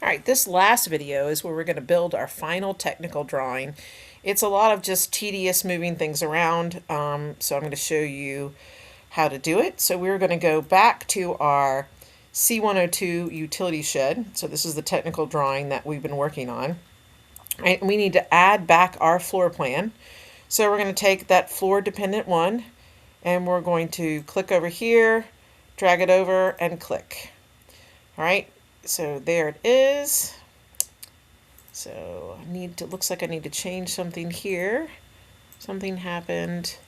All right, this last video is where we're going to build our final technical drawing. It's a lot of just tedious moving things around, so I'm going to show you how to do it. So we're going to go back to our C102 utility shed. So this is the technical drawing that we've been working on. And we need to add back our floor plan. So we're going to take that floor dependent one and we're going to click over here, drag it over and click. All right, so there it is. So looks like I need to change something here. Something happened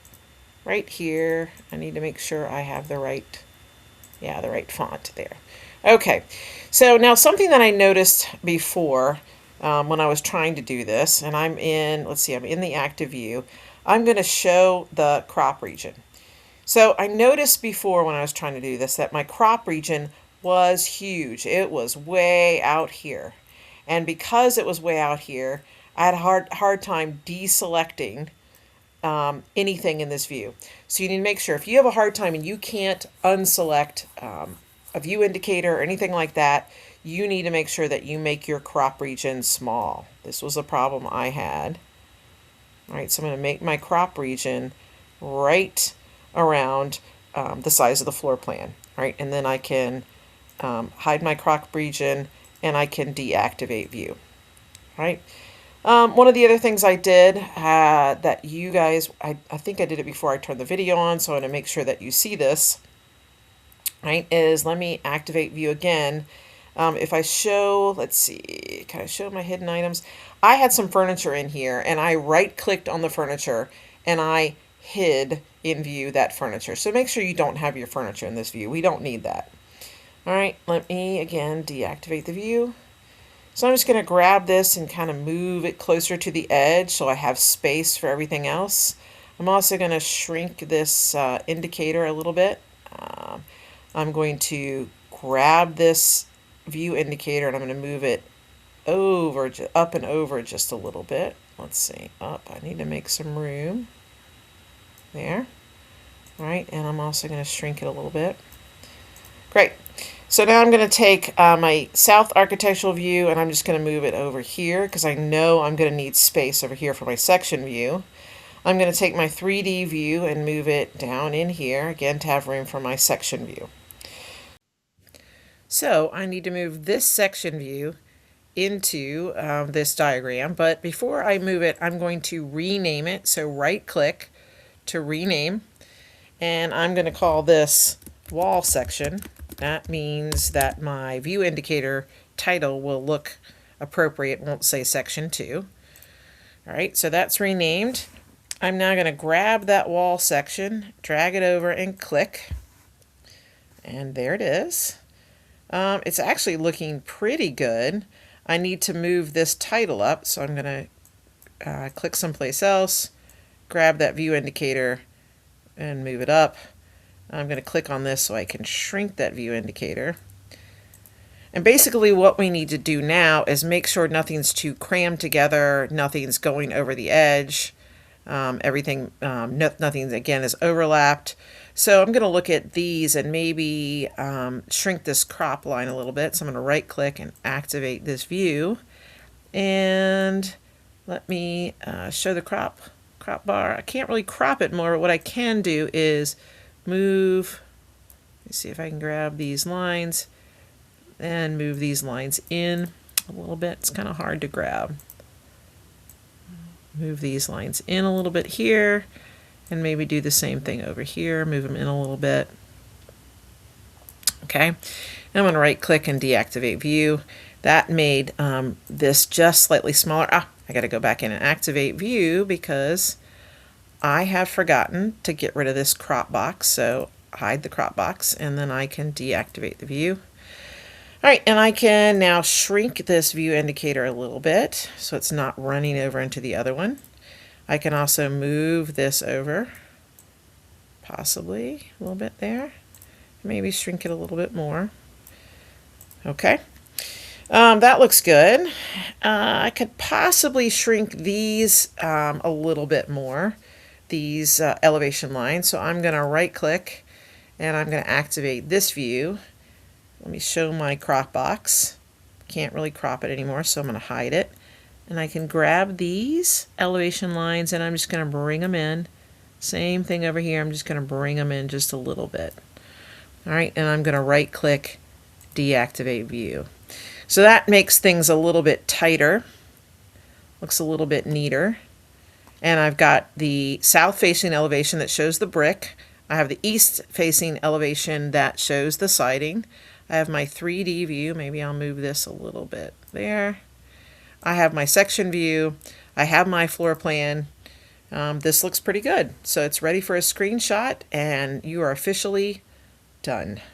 right here. I need to make sure I have the right font there. Okay, so now something that I noticed before when I was trying to do this, and I'm in the active view. I'm going to show the crop region. So I noticed before when I was trying to do this that my crop region was huge. It was way out here. And because it was way out here, I had a hard time deselecting anything in this view. So you need to make sure if you have a hard time and you can't unselect a view indicator or anything like that, you need to make sure that you make your crop region small. This was a problem I had. All right, so I'm going to make my crop region right around the size of the floor plan. All right, and then I can hide my crop region and I can deactivate view. All right. One of the other things I did that you guys, I think I did it before I turned the video on, so I want to make sure that you see this, right, is let me activate view again. If I show, let's see, can I show my hidden items? I had some furniture in here and I right-clicked on the furniture and I hid in view that furniture. So make sure you don't have your furniture in this view. We don't need that. All right, let me again deactivate the view. So I'm just going to grab this and kind of move it closer to the edge so I have space for everything else. I'm also going to shrink this indicator a little bit. I'm going to grab this view indicator and I'm going to move it over, up and over just a little bit. Let's see, up. I need to make some room. There. All right, and I'm also going to shrink it a little bit. Great. So now I'm going to take my south architectural view and I'm just going to move it over here because I know I'm going to need space over here for my section view. I'm going to take my 3D view and move it down in here, again, to have room for my section view. So I need to move this section view into this diagram, but before I move it, I'm going to rename it. So right-click to rename, and I'm going to call this wall section. That means that my view indicator title will look appropriate, won't say section 2. All right, so that's renamed. I'm now going to grab that wall section, drag it over and click. And there it is. It's actually looking pretty good. I need to move this title up, so I'm going to click someplace else, grab that view indicator and move it up. I'm going to click on this so I can shrink that view indicator. And basically what we need to do now is make sure nothing's too crammed together, nothing's going over the edge, nothing again is overlapped. So I'm going to look at these and maybe shrink this crop line a little bit. So I'm going to right click and activate this view. And let me show the crop bar. I can't really crop it more, but what I can do is move, let's see if I can grab these lines and move these lines in a little bit. It's kind of hard to grab. Move these lines in a little bit here and maybe do the same thing over here, move them in a little bit. Okay, I'm going to right click and deactivate view. That made this just slightly smaller. I got to go back in and activate view because I have forgotten to get rid of this crop box, so hide the crop box and then I can deactivate the view. All right, and I can now shrink this view indicator a little bit so it's not running over into the other one. I can also move this over, possibly a little bit there. Maybe shrink it a little bit more. Okay, that looks good. I could possibly shrink these a little bit more, these elevation lines. So I'm going to right click and I'm going to activate this view. Let me show my crop box. Can't really crop it anymore, so I'm going to hide it. And I can grab these elevation lines and I'm just going to bring them in. Same thing over here, I'm just going to bring them in just a little bit. All right, and I'm going to right click, deactivate view. So that makes things a little bit tighter. Looks a little bit neater. And I've got the south facing elevation that shows the brick. I have the east facing elevation that shows the siding. I have my 3D view. Maybe I'll move this a little bit there. I have my section view. I have my floor plan. This looks pretty good. So it's ready for a screenshot and you are officially done.